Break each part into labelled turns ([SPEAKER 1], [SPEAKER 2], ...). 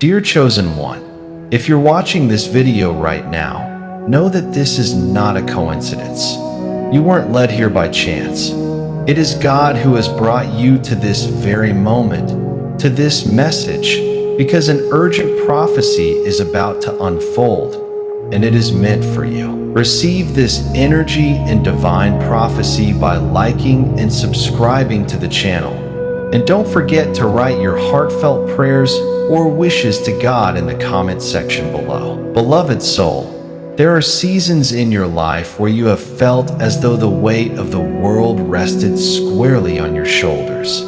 [SPEAKER 1] Dear Chosen One, if you're watching this video right now, know that this is not a coincidence. You weren't led here by chance. It is God who has brought you to this very moment, to this message, because an urgent prophecy is about to unfold, and it is meant for you. Receive this energy and divine prophecy by liking and subscribing to the channel. And don't forget to write your heartfelt prayers or wishes to God in the comment section below. Beloved soul, there are seasons in your life where you have felt as though the weight of the world rested squarely on your shoulders.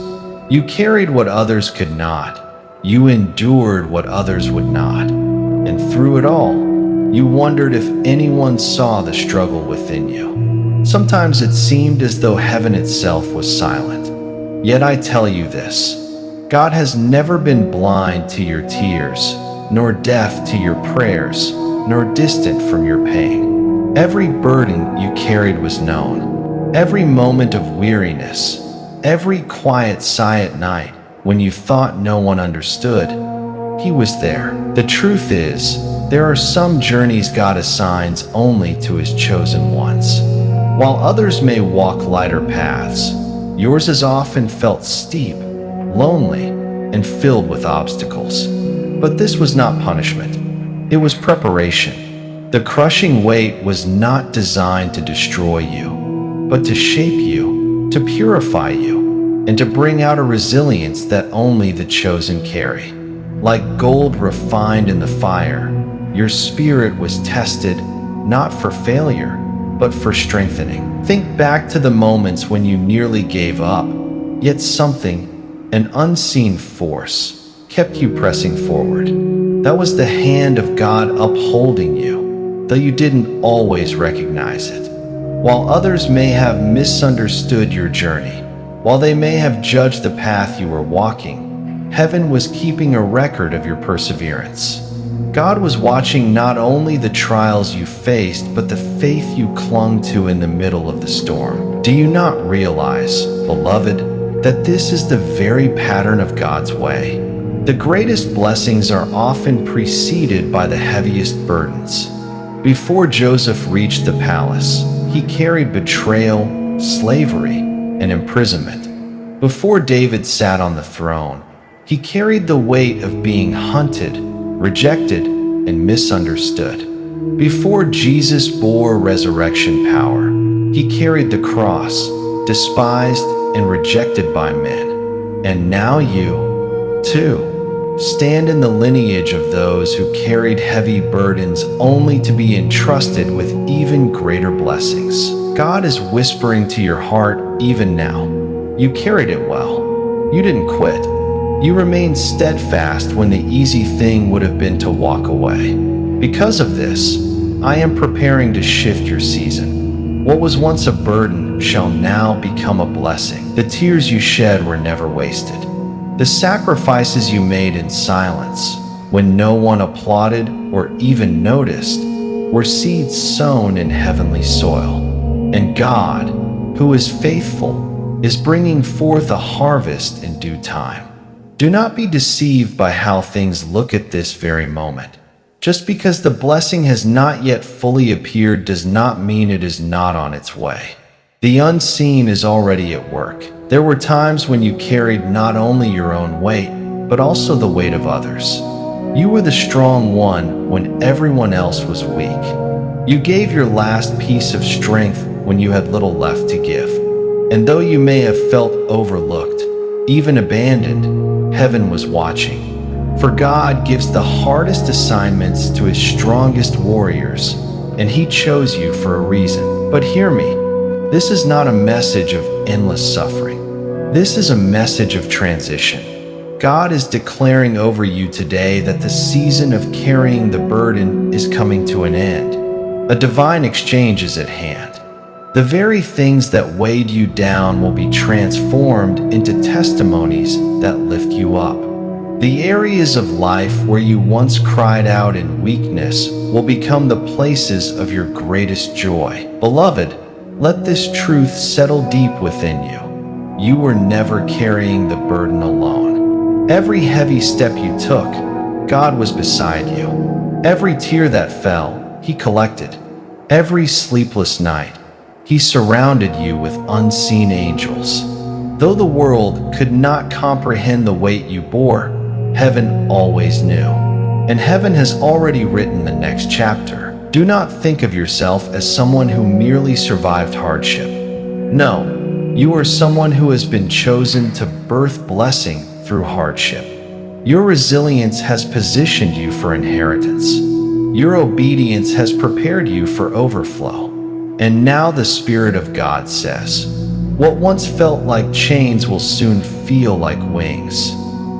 [SPEAKER 1] You carried what others could not. You endured what others would not. And through it all, you wondered if anyone saw the struggle within you. Sometimes it seemed as though heaven itself was silent. Yet I tell you this, God has never been blind to your tears, nor deaf to your prayers, nor distant from your pain. Every burden you carried was known. Every moment of weariness, every quiet sigh at night when you thought no one understood, He was there. The truth is, there are some journeys God assigns only to His chosen ones. While others may walk lighter paths, yours has often felt steep, lonely, and filled with obstacles. But this was not punishment. It was preparation. The crushing weight was not designed to destroy you, but to shape you, to purify you, and to bring out a resilience that only the chosen carry. Like gold refined in the fire, your spirit was tested, not for failure, but for strengthening. Think back to the moments when you nearly gave up, yet something, an unseen force, kept you pressing forward. That was the hand of God upholding you, though you didn't always recognize it. While others may have misunderstood your journey, while they may have judged the path you were walking, heaven was keeping a record of your perseverance. God was watching not only the trials you faced, but the faith you clung to in the middle of the storm. Do you not realize, beloved, that this is the very pattern of God's way? The greatest blessings are often preceded by the heaviest burdens. Before Joseph reached the palace, he carried betrayal, slavery, and imprisonment. Before David sat on the throne, he carried the weight of being hunted, rejected, and misunderstood. Before Jesus bore resurrection power, He carried the cross, despised and rejected by men. And now you, too, stand in the lineage of those who carried heavy burdens only to be entrusted with even greater blessings. God is whispering to your heart even now. You carried it well. You didn't quit. You remained steadfast when the easy thing would have been to walk away. Because of this, I am preparing to shift your season. What was once a burden shall now become a blessing. The tears you shed were never wasted. The sacrifices you made in silence, when no one applauded or even noticed, were seeds sown in heavenly soil. And God, who is faithful, is bringing forth a harvest in due time. Do not be deceived by how things look at this very moment. Just because the blessing has not yet fully appeared does not mean it is not on its way. The unseen is already at work. There were times when you carried not only your own weight, but also the weight of others. You were the strong one when everyone else was weak. You gave your last piece of strength when you had little left to give. And though you may have felt overlooked, even abandoned, heaven was watching. For God gives the hardest assignments to His strongest warriors, and He chose you for a reason. But hear me, this is not a message of endless suffering. This is a message of transition. God is declaring over you today that the season of carrying the burden is coming to an end. A divine exchange is at hand. The very things that weighed you down will be transformed into testimonies that lift you up. The areas of life where you once cried out in weakness will become the places of your greatest joy. Beloved, let this truth settle deep within you. You were never carrying the burden alone. Every heavy step you took, God was beside you. Every tear that fell, He collected. Every sleepless night, He surrounded you with unseen angels. Though the world could not comprehend the weight you bore, heaven always knew. And heaven has already written the next chapter. Do not think of yourself as someone who merely survived hardship. No, you are someone who has been chosen to birth blessing through hardship. Your resilience has positioned you for inheritance. Your obedience has prepared you for overflow. And now the Spirit of God says, what once felt like chains will soon feel like wings.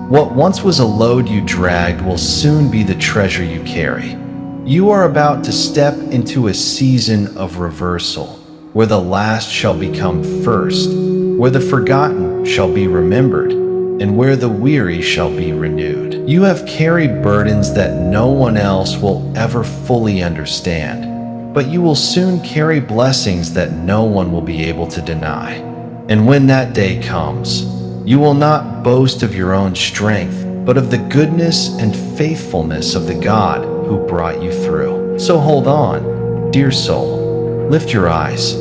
[SPEAKER 1] What once was a load you dragged will soon be the treasure you carry. You are about to step into a season of reversal, where the last shall become first, where the forgotten shall be remembered, and where the weary shall be renewed. You have carried burdens that no one else will ever fully understand, but you will soon carry blessings that no one will be able to deny. And when that day comes, you will not boast of your own strength, but of the goodness and faithfulness of the God who brought you through. So hold on, dear soul, lift your eyes.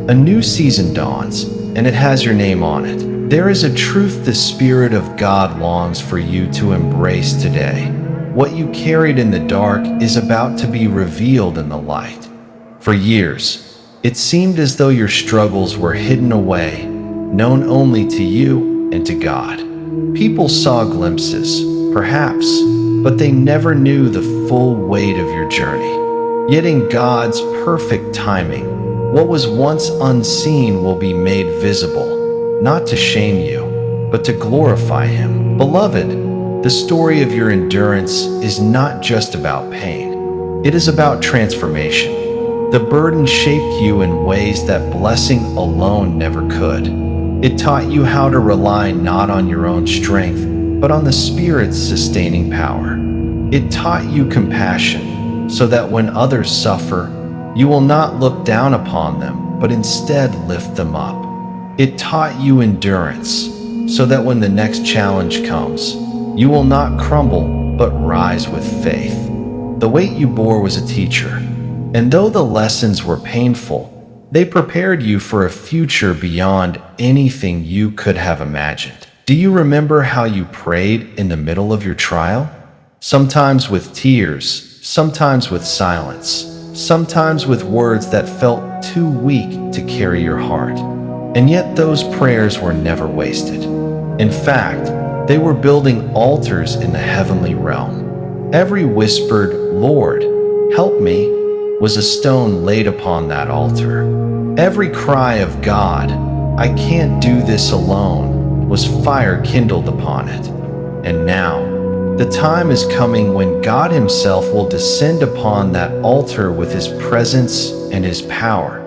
[SPEAKER 1] A new season dawns, and it has your name on it. There is a truth the Spirit of God longs for you to embrace today. What you carried in the dark is about to be revealed in the light. For years, it seemed as though your struggles were hidden away, known only to you and to God. People saw glimpses, perhaps, but they never knew the full weight of your journey. Yet in God's perfect timing, what was once unseen will be made visible, not to shame you, but to glorify Him. Beloved, the story of your endurance is not just about pain. It is about transformation. The burden shaped you in ways that blessing alone never could. It taught you how to rely not on your own strength, but on the Spirit's sustaining power. It taught you compassion, so that when others suffer, you will not look down upon them, but instead lift them up. It taught you endurance, so that when the next challenge comes, you will not crumble, but rise with faith. The weight you bore was a teacher, and though the lessons were painful, they prepared you for a future beyond anything you could have imagined. Do you remember how you prayed in the middle of your trial? Sometimes with tears, sometimes with silence, sometimes with words that felt too weak to carry your heart. And yet those prayers were never wasted. In fact, they were building altars in the heavenly realm. Every whispered, "Lord, help me," was a stone laid upon that altar. Every cry of God, "I can't do this alone," was fire kindled upon it. And now, the time is coming when God Himself will descend upon that altar with His presence and His power,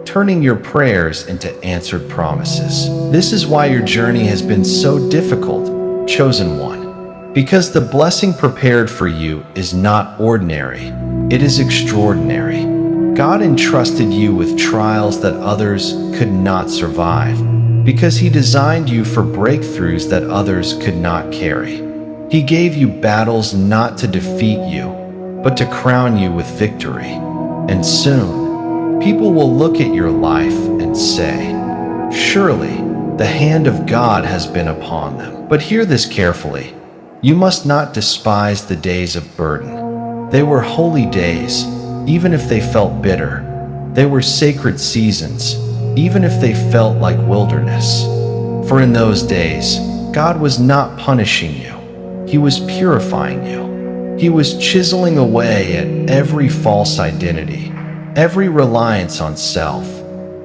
[SPEAKER 1] turning your prayers into answered promises. This is why your journey has been so difficult, chosen one. Because the blessing prepared for you is not ordinary, it is extraordinary. God entrusted you with trials that others could not survive, because He designed you for breakthroughs that others could not carry. He gave you battles not to defeat you, but to crown you with victory. And soon, people will look at your life and say, "Surely, the hand of God has been upon them." But hear this carefully. You must not despise the days of burden. They were holy days, even if they felt bitter. They were sacred seasons, even if they felt like wilderness. For in those days, God was not punishing you. He was purifying you. He was chiseling away at every false identity, every reliance on self,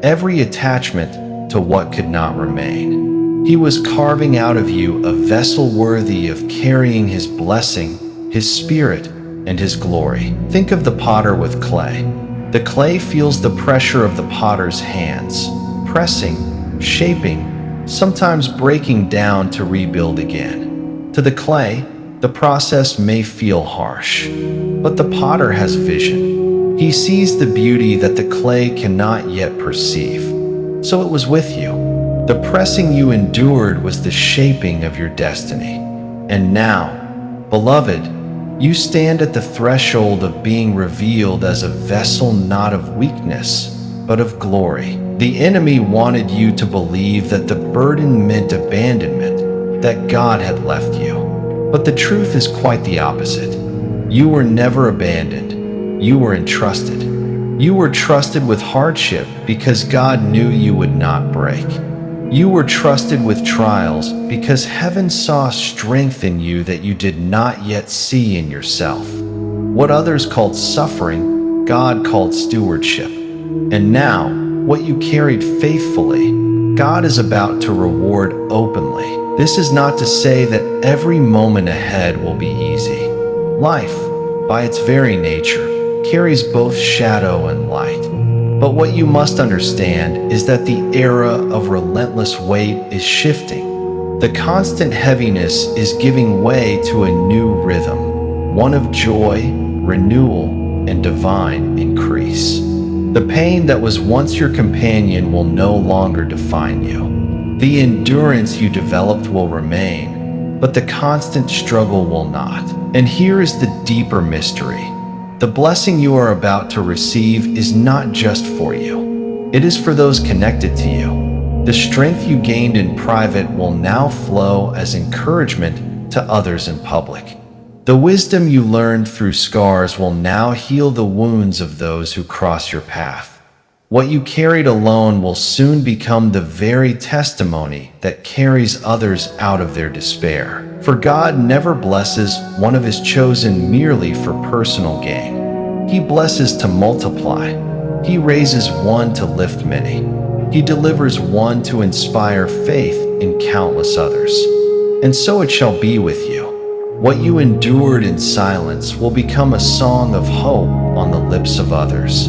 [SPEAKER 1] every attachment to what could not remain. He was carving out of you a vessel worthy of carrying His blessing, His Spirit, and His glory. Think of the potter with clay. The clay feels the pressure of the potter's hands, pressing, shaping, sometimes breaking down to rebuild again. To the clay, the process may feel harsh, but the potter has vision. He sees the beauty that the clay cannot yet perceive. So it was with you. The pressing you endured was the shaping of your destiny. And now, beloved, You stand at the threshold of being revealed as a vessel not of weakness, but of glory. The enemy wanted you to believe that the burden meant abandonment, that God had left you. But the truth is quite the opposite. You were never abandoned. You were entrusted. You were trusted with hardship because God knew you would not break. You were trusted with trials because heaven saw strength in you that you did not yet see in yourself. What others called suffering, God called stewardship. And now, what you carried faithfully, God is about to reward openly. This is not to say that every moment ahead will be easy. Life, by its very nature, carries both shadow and light. But what you must understand is that the era of relentless weight is shifting. The constant heaviness is giving way to a new rhythm, one of joy, renewal, and divine increase. The pain that was once your companion will no longer define you. The endurance you developed will remain, but the constant struggle will not. And here is the deeper mystery. The blessing you are about to receive is not just for you. It is for those connected to you. The strength you gained in private will now flow as encouragement to others in public. The wisdom you learned through scars will now heal the wounds of those who cross your path. What you carried alone will soon become the very testimony that carries others out of their despair. For God never blesses one of His chosen merely for personal gain. He blesses to multiply. He raises one to lift many. He delivers one to inspire faith in countless others. And so it shall be with you. What you endured in silence will become a song of hope on the lips of others.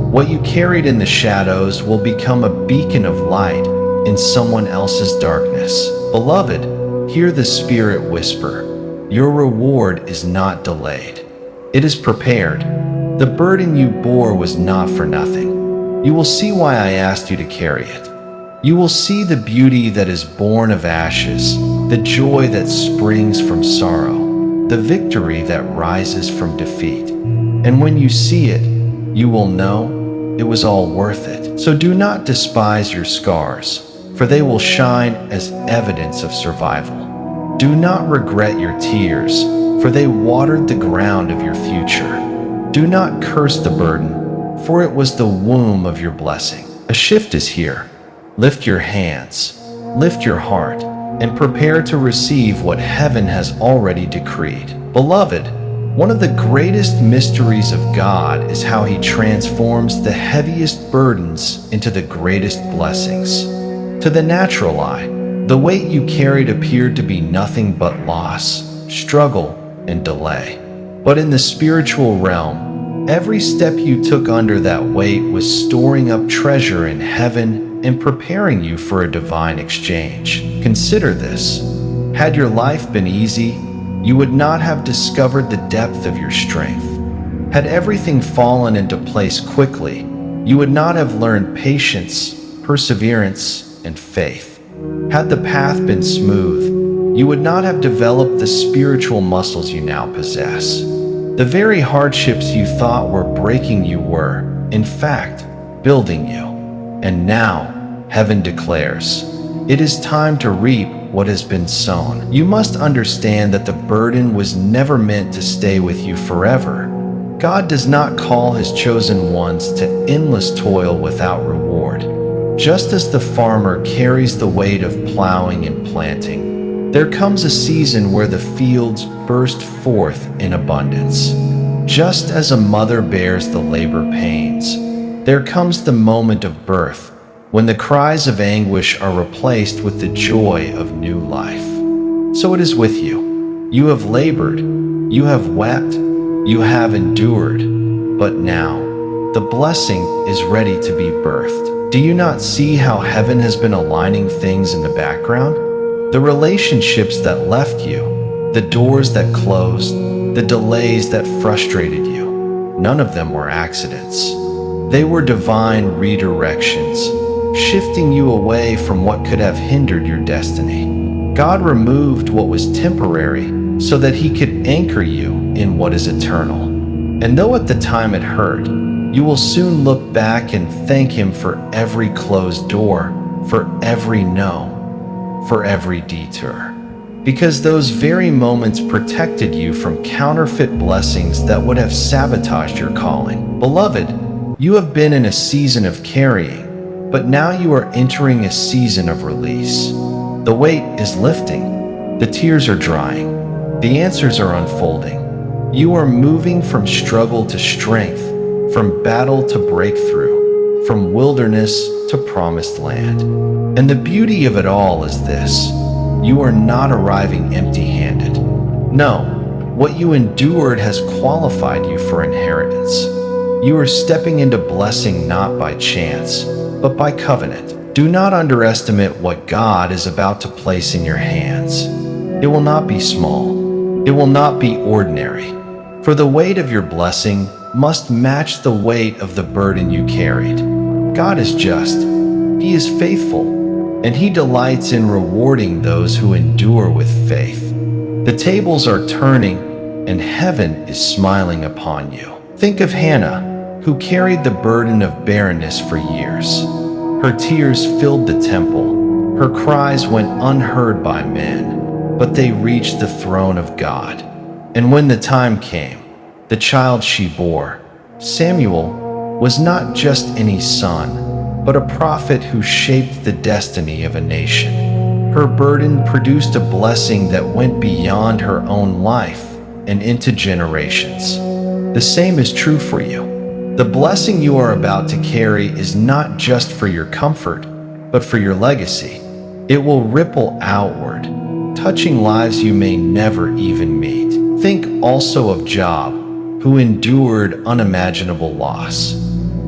[SPEAKER 1] What you carried in the shadows will become a beacon of light in someone else's darkness. Beloved, hear the Spirit whisper, your reward is not delayed. It is prepared. The burden you bore was not for nothing. You will see why I asked you to carry it. You will see the beauty that is born of ashes, the joy that springs from sorrow, the victory that rises from defeat. And when you see it, you will know it was all worth it. So do not despise your scars, for they will shine as evidence of survival. Do not regret your tears, for they watered the ground of your future. Do not curse the burden, for it was the womb of your blessing. A shift is here. Lift your hands, lift your heart, and prepare to receive what heaven has already decreed. Beloved, one of the greatest mysteries of God is how He transforms the heaviest burdens into the greatest blessings. To the natural eye, the weight you carried appeared to be nothing but loss, struggle, and delay. But in the spiritual realm, every step you took under that weight was storing up treasure in heaven and preparing you for a divine exchange. Consider this. Had your life been easy, you would not have discovered the depth of your strength. Had everything fallen into place quickly, you would not have learned patience, perseverance, and faith. Had the path been smooth, you would not have developed the spiritual muscles you now possess. The very hardships you thought were breaking you were, in fact, building you. And now, heaven declares, it is time to reap what has been sown. You must understand that the burden was never meant to stay with you forever. God does not call His chosen ones to endless toil without reward. Just as the farmer carries the weight of plowing and planting, there comes a season where the fields burst forth in abundance. Just as a mother bears the labor pains, there comes the moment of birth, when the cries of anguish are replaced with the joy of new life. So it is with you. You have labored, you have wept, you have endured, but now, the blessing is ready to be birthed. Do you not see how heaven has been aligning things in the background? The relationships that left you, the doors that closed, the delays that frustrated you, none of them were accidents. They were divine redirections, shifting you away from what could have hindered your destiny. God removed what was temporary so that He could anchor you in what is eternal. And though at the time it hurt, you will soon look back and thank Him for every closed door, for every no, for every detour. Because those very moments protected you from counterfeit blessings that would have sabotaged your calling. Beloved, you have been in a season of carrying, but now you are entering a season of release. The weight is lifting, the tears are drying, the answers are unfolding. You are moving from struggle to strength, from battle to breakthrough, from wilderness to promised land. And the beauty of it all is this: you are not arriving empty-handed. No, what you endured has qualified you for inheritance. You are stepping into blessing not by chance, but by covenant. Do not underestimate what God is about to place in your hands. It will not be small. It will not be ordinary. For the weight of your blessing must match the weight of the burden you carried. God is just. He is faithful, and He delights in rewarding those who endure with faith. The tables are turning, and heaven is smiling upon you. Think of Hannah, who carried the burden of barrenness for years. Her tears filled the temple. Her cries went unheard by men, but they reached the throne of God. And when the time came, the child she bore, Samuel, was not just any son, but a prophet who shaped the destiny of a nation. Her burden produced a blessing that went beyond her own life and into generations. The same is true for you. The blessing you are about to carry is not just for your comfort, but for your legacy. It will ripple outward, touching lives you may never even meet. Think also of Job, who endured unimaginable loss.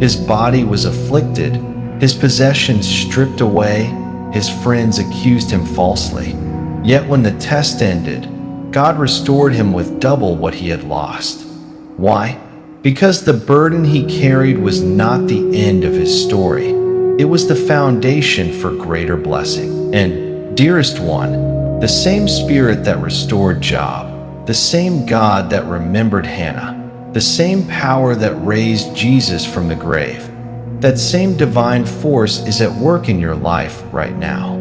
[SPEAKER 1] His body was afflicted, his possessions stripped away, his friends accused him falsely. Yet when the test ended, God restored him with double what he had lost. Why? Because the burden he carried was not the end of his story. It was the foundation for greater blessing. And, dearest one, the same Spirit that restored Job, the same God that remembered Hannah, the same power that raised Jesus from the grave, that same divine force is at work in your life right now.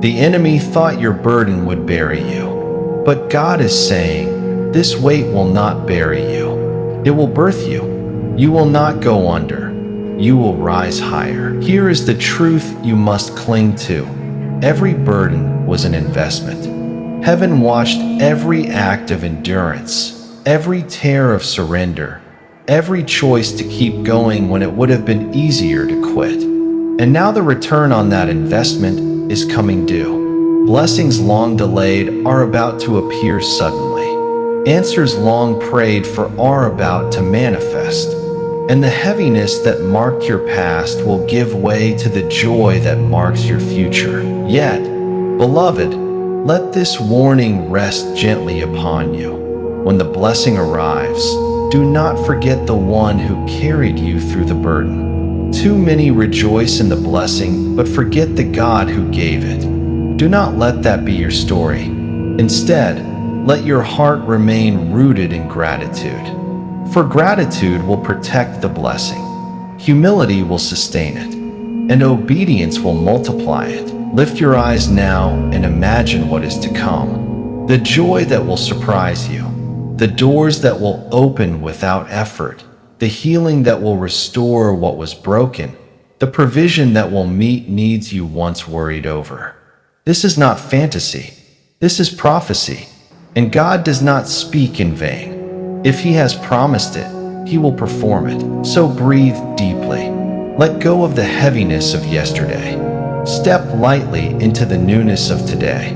[SPEAKER 1] The enemy thought your burden would bury you, but God is saying, this weight will not bury you. It will birth you. You will not go under. You will rise higher. Here is the truth you must cling to. Every burden was an investment. Heaven watched every act of endurance, every tear of surrender, every choice to keep going when it would have been easier to quit. And now the return on that investment is coming due. Blessings long delayed are about to appear suddenly. Answers long prayed for are about to manifest. And the heaviness that marked your past will give way to the joy that marks your future. Yet, beloved, let this warning rest gently upon you. When the blessing arrives, do not forget the one who carried you through the burden. Too many rejoice in the blessing, but forget the God who gave it. Do not let that be your story. Instead, let your heart remain rooted in gratitude. For gratitude will protect the blessing, humility will sustain it, and obedience will multiply it. Lift your eyes now and imagine what is to come. The joy that will surprise you, the doors that will open without effort, the healing that will restore what was broken, the provision that will meet needs you once worried over. This is not fantasy. This is prophecy. And God does not speak in vain. If He has promised it, He will perform it. So breathe deeply. Let go of the heaviness of yesterday. Step lightly into the newness of today.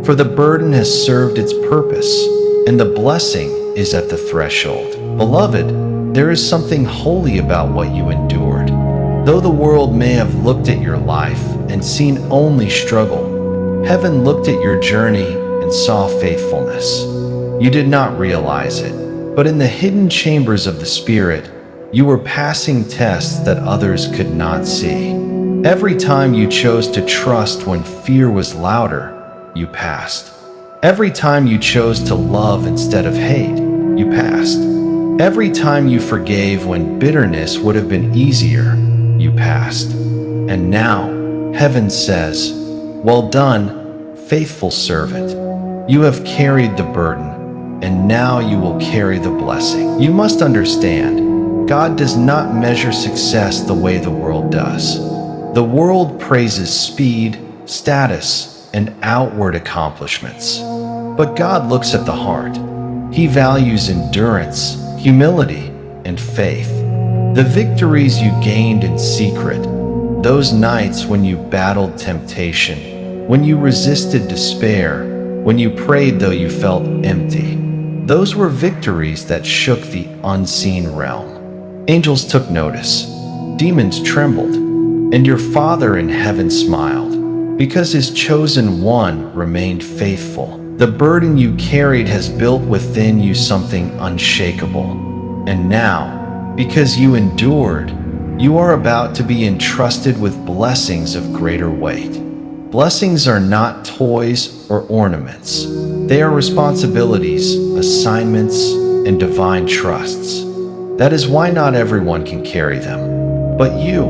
[SPEAKER 1] For the burden has served its purpose, and the blessing is at the threshold. Beloved, there is something holy about what you endured. Though the world may have looked at your life and seen only struggle, heaven looked at your journey and saw faithfulness. You did not realize it, but in the hidden chambers of the Spirit, you were passing tests that others could not see. Every time you chose to trust when fear was louder, you passed. Every time you chose to love instead of hate, you passed. Every time you forgave when bitterness would have been easier, you passed. And now, heaven says, "Well done, faithful servant. You have carried the burden, and now you will carry the blessing." You must understand, God does not measure success the way the world does. The world praises speed, status, and outward accomplishments. But God looks at the heart. He values endurance, humility, and faith. The victories you gained in secret, those nights when you battled temptation, when you resisted despair, when you prayed though you felt empty, those were victories that shook the unseen realm. Angels took notice, demons trembled, and your Father in heaven smiled, because his chosen one remained faithful. The burden you carried has built within you something unshakable. And now, because you endured, you are about to be entrusted with blessings of greater weight. Blessings are not toys or ornaments. They are responsibilities, assignments, and divine trusts. That is why not everyone can carry them. But you,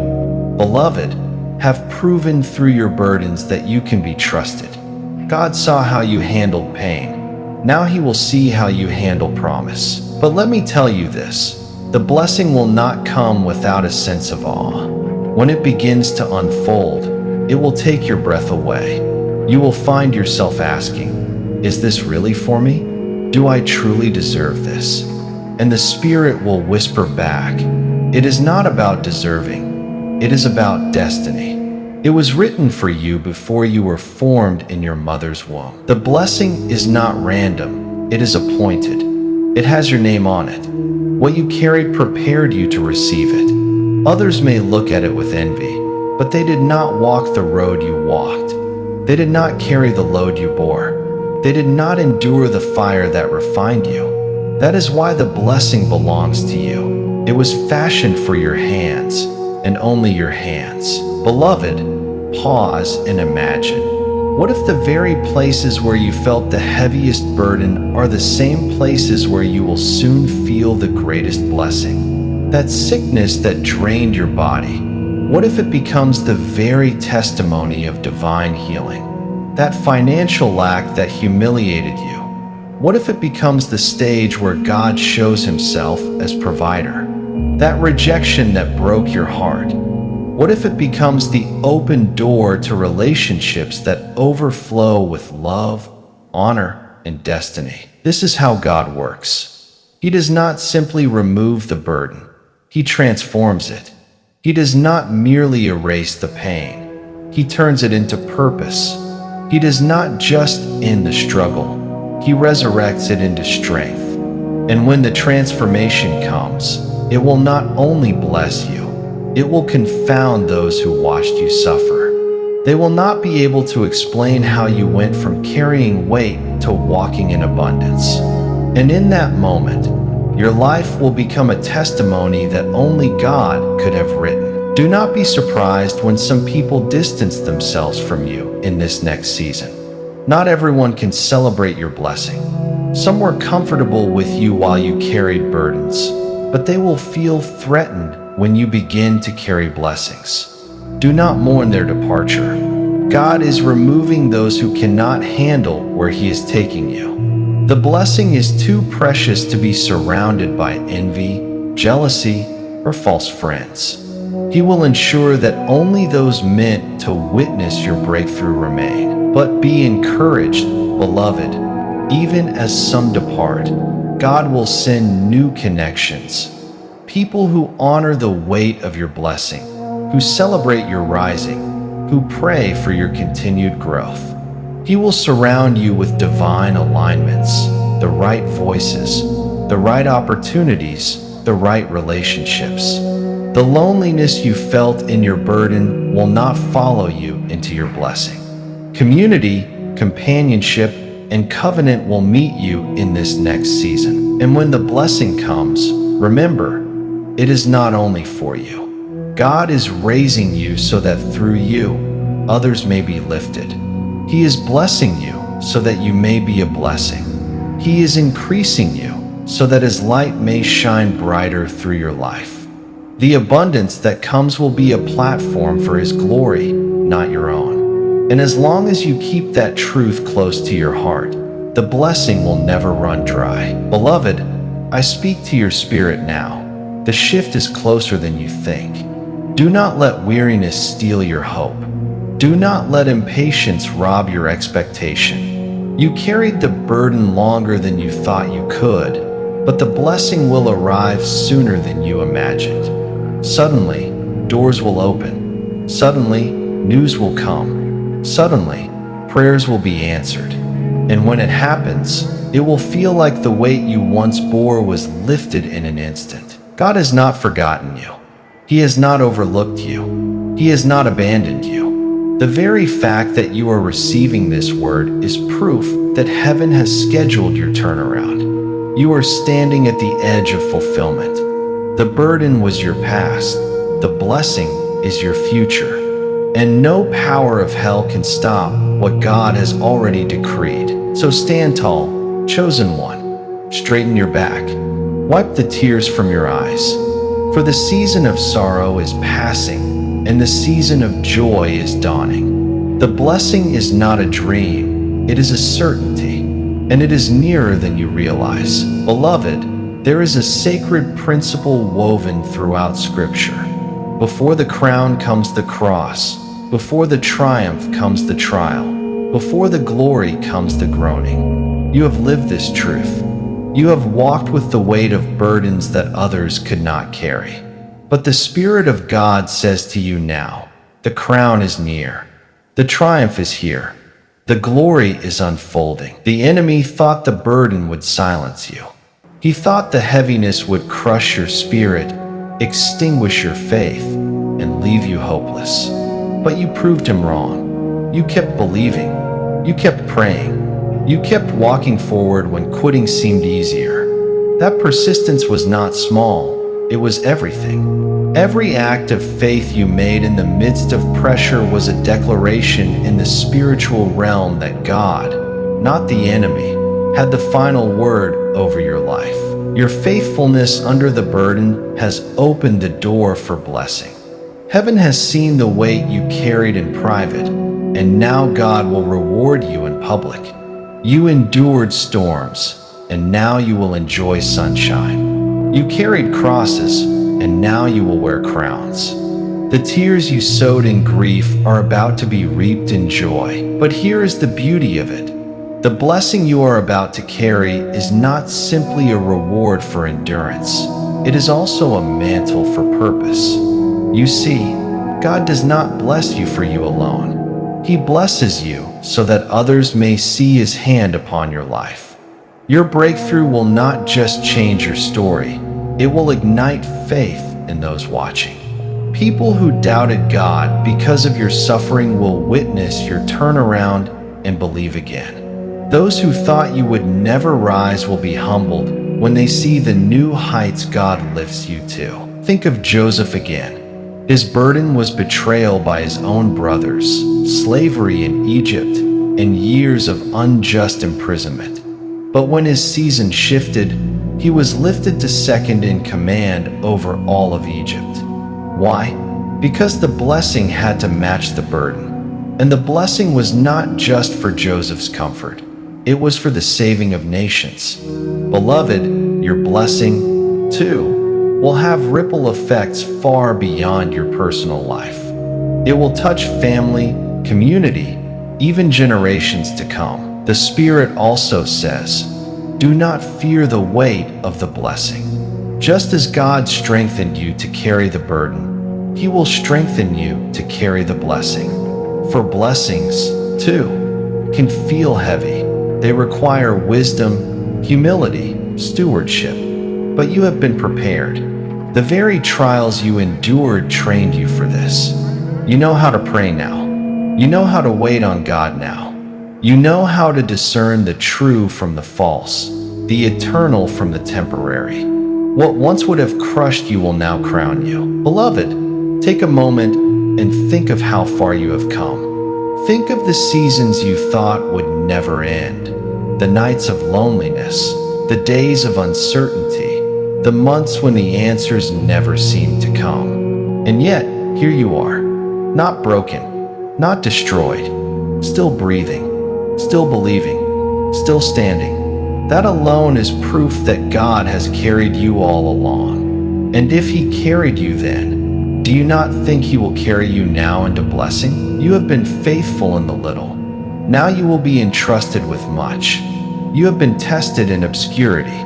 [SPEAKER 1] beloved, have proven through your burdens that you can be trusted. God saw how you handled pain. Now he will see how you handle promise. But let me tell you this, the blessing will not come without a sense of awe. When it begins to unfold, it will take your breath away. You will find yourself asking, "Is this really for me? Do I truly deserve this?" And the Spirit will whisper back, "It is not about deserving. It is about destiny. It was written for you before you were formed in your mother's womb." The blessing is not random. It is appointed. It has your name on it. What you carried prepared you to receive it. Others may look at it with envy, but they did not walk the road you walked. They did not carry the load you bore. They did not endure the fire that refined you. That is why the blessing belongs to you. It was fashioned for your hands, and only your hands. Beloved, pause and imagine. What if the very places where you felt the heaviest burden are the same places where you will soon feel the greatest blessing? That sickness that drained your body, what if it becomes the very testimony of divine healing? That financial lack that humiliated you, what if it becomes the stage where God shows himself as provider? That rejection that broke your heart, what if it becomes the open door to relationships that overflow with love, honor, and destiny? This is how God works. He does not simply remove the burden. He transforms it. He does not merely erase the pain. He turns it into purpose. He does not just end the struggle. He resurrects it into strength. And when the transformation comes, it will not only bless you, it will confound those who watched you suffer. They will not be able to explain how you went from carrying weight to walking in abundance. And in that moment, your life will become a testimony that only God could have written. Do not be surprised when some people distance themselves from you in this next season. Not everyone can celebrate your blessing. Some were comfortable with you while you carried burdens, but they will feel threatened when you begin to carry blessings. Do not mourn their departure. God is removing those who cannot handle where he is taking you. The blessing is too precious to be surrounded by envy, jealousy, or false friends. He will ensure that only those meant to witness your breakthrough remain. But be encouraged, beloved. Even as some depart, God will send new connections. People who honor the weight of your blessing, who celebrate your rising, who pray for your continued growth. He will surround you with divine alignments, the right voices, the right opportunities, the right relationships. The loneliness you felt in your burden will not follow you into your blessing. Community, companionship, and covenant will meet you in this next season. And when the blessing comes, remember, it is not only for you. God is raising you so that through you, others may be lifted. He is blessing you so that you may be a blessing. He is increasing you so that His light may shine brighter through your life. The abundance that comes will be a platform for His glory, not your own. And as long as you keep that truth close to your heart, the blessing will never run dry. Beloved, I speak to your spirit now. The shift is closer than you think. Do not let weariness steal your hope. Do not let impatience rob your expectation. You carried the burden longer than you thought you could, but the blessing will arrive sooner than you imagined. Suddenly, doors will open. Suddenly, news will come. Suddenly, prayers will be answered. And when it happens, it will feel like the weight you once bore was lifted in an instant. God has not forgotten you. He has not overlooked you. He has not abandoned you. The very fact that you are receiving this word is proof that heaven has scheduled your turnaround. You are standing at the edge of fulfillment. The burden was your past. The blessing is your future. And no power of hell can stop what God has already decreed. So stand tall, chosen one. Straighten your back. Wipe the tears from your eyes. For the season of sorrow is passing, and the season of joy is dawning. The blessing is not a dream, it is a certainty, and it is nearer than you realize. Beloved, there is a sacred principle woven throughout Scripture. Before the crown comes the cross. Before the triumph comes the trial. Before the glory comes the groaning. You have lived this truth. You have walked with the weight of burdens that others could not carry. But the Spirit of God says to you now, the crown is near. The triumph is here. The glory is unfolding. The enemy thought the burden would silence you. He thought the heaviness would crush your spirit, extinguish your faith, and leave you hopeless. But you proved him wrong. You kept believing. You kept praying. You kept walking forward when quitting seemed easier. That persistence was not small, it was everything. Every act of faith you made in the midst of pressure was a declaration in the spiritual realm that God, not the enemy, had the final word over your life. Your faithfulness under the burden has opened the door for blessing. Heaven has seen the weight you carried in private, and now God will reward you in public. You endured storms, and now you will enjoy sunshine. You carried crosses, and now you will wear crowns. The tears you sowed in grief are about to be reaped in joy. But here is the beauty of it. The blessing you are about to carry is not simply a reward for endurance. It is also a mantle for purpose. You see, God does not bless you for you alone. He blesses you so that others may see His hand upon your life. Your breakthrough will not just change your story, it will ignite faith in those watching. People who doubted God because of your suffering will witness your turnaround and believe again. Those who thought you would never rise will be humbled when they see the new heights God lifts you to. Think of Joseph again. His burden was betrayal by his own brothers, slavery in Egypt, and years of unjust imprisonment. But when his season shifted, he was lifted to second in command over all of Egypt. Why? Because the blessing had to match the burden. And the blessing was not just for Joseph's comfort. It was for the saving of nations. Beloved, your blessing, too, will have ripple effects far beyond your personal life. It will touch family, community, even generations to come. The Spirit also says, do not fear the weight of the blessing. Just as God strengthened you to carry the burden, He will strengthen you to carry the blessing. For blessings, too, can feel heavy. They require wisdom, humility, stewardship. But you have been prepared. The very trials you endured trained you for this. You know how to pray now. You know how to wait on God now. You know how to discern the true from the false, the eternal from the temporary. What once would have crushed you will now crown you. Beloved, take a moment and think of how far you have come. Think of the seasons you thought would never end, the nights of loneliness, the days of uncertainty, the months when the answers never seemed to come. And yet, here you are, not broken, not destroyed, still breathing, still believing, still standing. That alone is proof that God has carried you all along. And if He carried you then, do you not think He will carry you now into blessing? You have been faithful in the little. Now you will be entrusted with much. You have been tested in obscurity.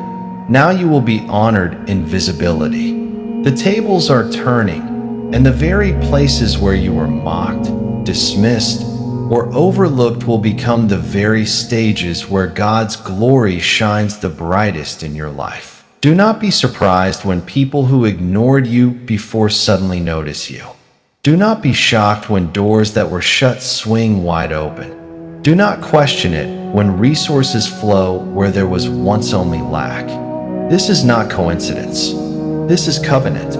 [SPEAKER 1] Now you will be honored in visibility. The tables are turning, and the very places where you were mocked, dismissed, or overlooked will become the very stages where God's glory shines the brightest in your life. Do not be surprised when people who ignored you before suddenly notice you. Do not be shocked when doors that were shut swing wide open. Do not question it when resources flow where there was once only lack. This is not coincidence. This is covenant.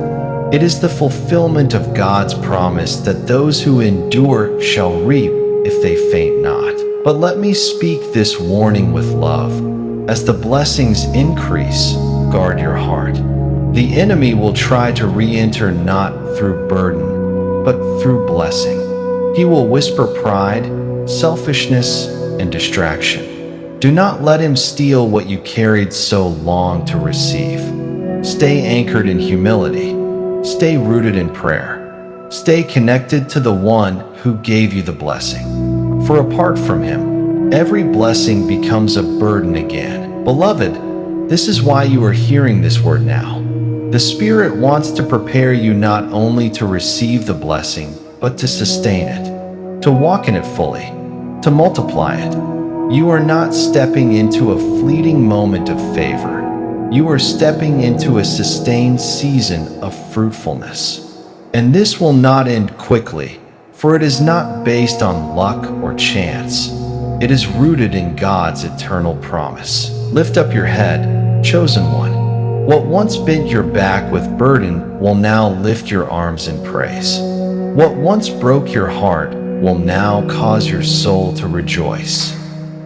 [SPEAKER 1] It is the fulfillment of God's promise that those who endure shall reap if they faint not. But let me speak this warning with love. As the blessings increase, guard your heart. The enemy will try to re-enter not through burden, but through blessing. He will whisper pride, selfishness, and distraction. Do not let him steal what you carried so long to receive. Stay anchored in humility. Stay rooted in prayer. Stay connected to the one who gave you the blessing. For apart from him, every blessing becomes a burden again. Beloved, this is why you are hearing this word now. The Spirit wants to prepare you not only to receive the blessing, but to sustain it, to walk in it fully, to multiply it. You are not stepping into a fleeting moment of favor. You are stepping into a sustained season of fruitfulness. And this will not end quickly, for it is not based on luck or chance. It is rooted in God's eternal promise. Lift up your head, chosen one. What once bent your back with burden will now lift your arms in praise. What once broke your heart will now cause your soul to rejoice.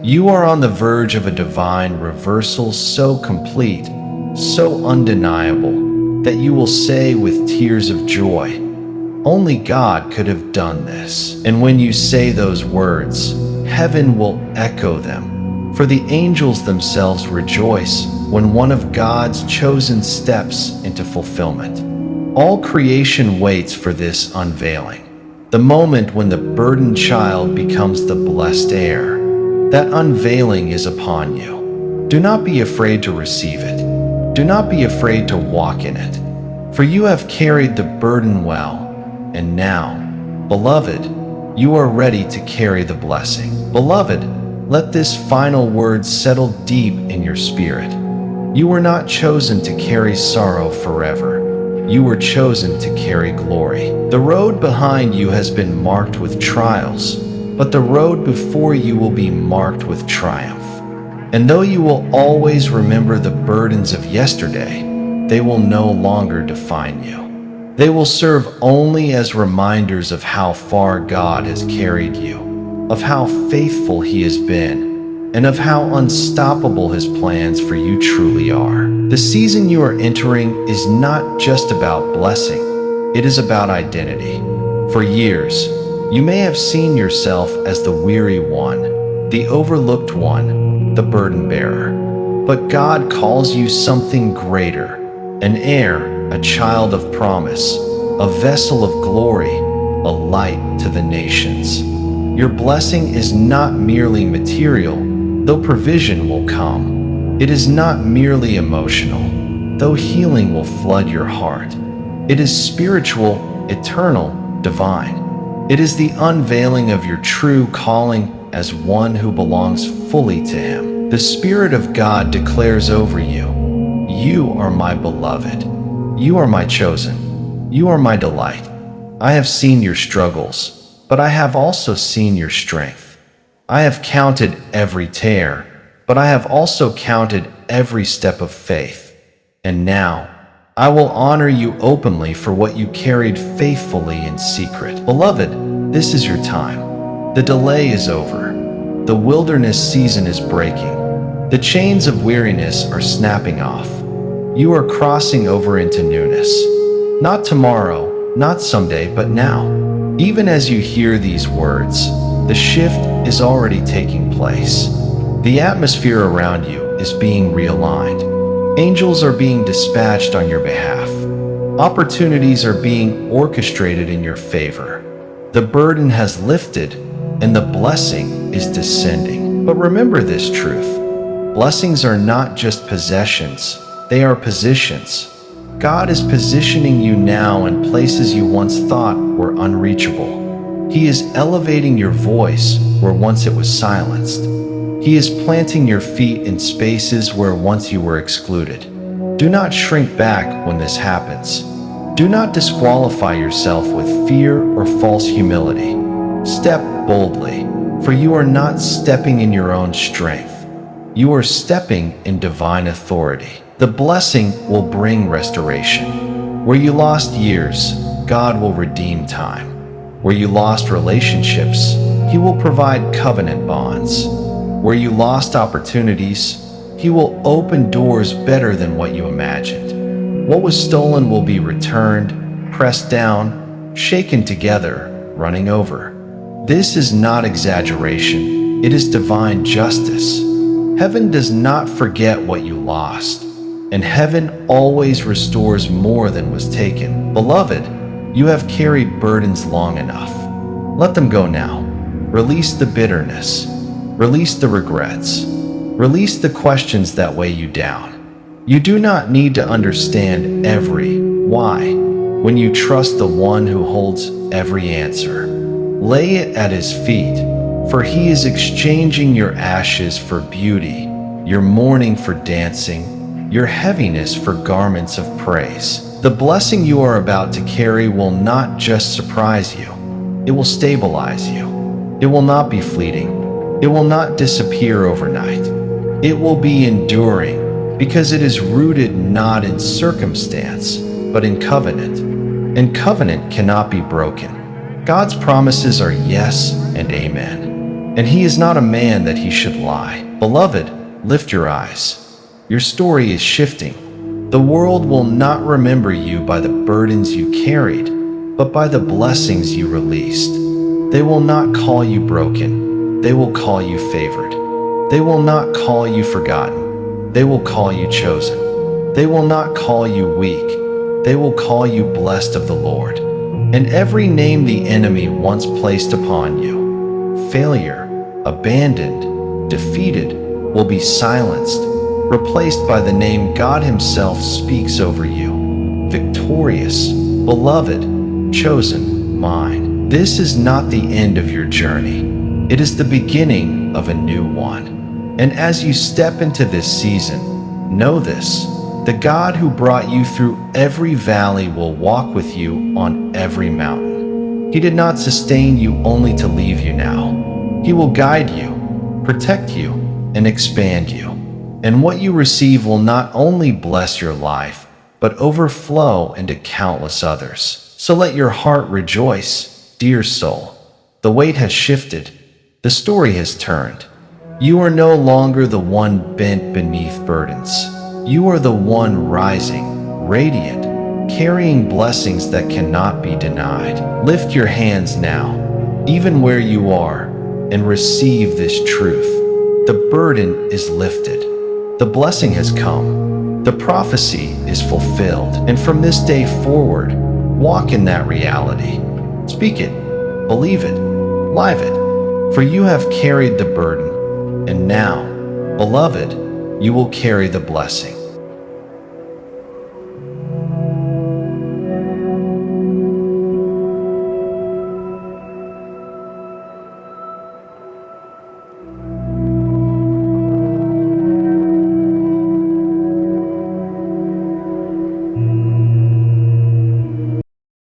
[SPEAKER 1] You are on the verge of a divine reversal so complete, so undeniable, that you will say with tears of joy, only God could have done this. And when you say those words, heaven will echo them, for the angels themselves rejoice when one of God's chosen steps into fulfillment. All creation waits for this unveiling, the moment when the burdened child becomes the blessed heir. That unveiling is upon you. Do not be afraid to receive it. Do not be afraid to walk in it. For you have carried the burden well, and now, beloved, you are ready to carry the blessing. Beloved, let this final word settle deep in your spirit. You were not chosen to carry sorrow forever. You were chosen to carry glory. The road behind you has been marked with trials, but the road before you will be marked with triumph. And though you will always remember the burdens of yesterday, they will no longer define you. They will serve only as reminders of how far God has carried you, of how faithful He has been, and of how unstoppable His plans for you truly are. The season you are entering is not just about blessing, it is about identity. For years, you may have seen yourself as the weary one, the overlooked one, the burden bearer. But God calls you something greater, an heir, a child of promise, a vessel of glory, a light to the nations. Your blessing is not merely material, though provision will come. It is not merely emotional, though healing will flood your heart. It is spiritual, eternal, divine. It is the unveiling of your true calling as one who belongs fully to Him. The Spirit of God declares over you, you are my beloved. You are my chosen. You are my delight. I have seen your struggles, but I have also seen your strength. I have counted every tear, but I have also counted every step of faith. And now, I will honor you openly for what you carried faithfully in secret. Beloved, this is your time. The delay is over. The wilderness season is breaking. The chains of weariness are snapping off. You are crossing over into newness. Not tomorrow, not someday, but now. Even as you hear these words, the shift is already taking place. The atmosphere around you is being realigned. Angels are being dispatched on your behalf. Opportunities are being orchestrated in your favor. The burden has lifted and the blessing is descending. But remember this truth. Blessings are not just possessions, they are positions. God is positioning you now in places you once thought were unreachable. He is elevating your voice where once it was silenced. He is planting your feet in spaces where once you were excluded. Do not shrink back when this happens. Do not disqualify yourself with fear or false humility. Step boldly, for you are not stepping in your own strength. You are stepping in divine authority. The blessing will bring restoration. Where you lost years, God will redeem time. Where you lost relationships, He will provide covenant bonds. Where you lost opportunities, He will open doors better than what you imagined. What was stolen will be returned, pressed down, shaken together, running over. This is not exaggeration, it is divine justice. Heaven does not forget what you lost, and heaven always restores more than was taken. Beloved, you have carried burdens long enough. Let them go now. Release the bitterness. Release the regrets. Release the questions that weigh you down. You do not need to understand every why when you trust the one who holds every answer. Lay it at His feet, for He is exchanging your ashes for beauty, your mourning for dancing, your heaviness for garments of praise. The blessing you are about to carry will not just surprise you, it will stabilize you. It will not be fleeting. It will not disappear overnight. It will be enduring because it is rooted not in circumstance, but in covenant. And covenant cannot be broken. God's promises are yes and amen. And He is not a man that He should lie. Beloved, lift your eyes. Your story is shifting. The world will not remember you by the burdens you carried, but by the blessings you released. They will not call you broken. They will call you favored. They will not call you forgotten. They will call you chosen. They will not call you weak. They will call you blessed of the Lord. And every name the enemy once placed upon you, failure, abandoned, defeated, will be silenced, replaced by the name God Himself speaks over you. Victorious, beloved, chosen, mine. This is not the end of your journey. It is the beginning of a new one. And as you step into this season, know this: the God who brought you through every valley will walk with you on every mountain. He did not sustain you only to leave you now. He will guide you, protect you, and expand you. And what you receive will not only bless your life, but overflow into countless others. So let your heart rejoice, dear soul. The weight has shifted. The story has turned. You are no longer the one bent beneath burdens. You are the one rising, radiant, carrying blessings that cannot be denied. Lift your hands now, even where you are, and receive this truth. The burden is lifted. The blessing has come. The prophecy is fulfilled. And from this day forward, walk in that reality. Speak it, believe it, live it. For you have carried the burden, and now, beloved, you will carry the blessing.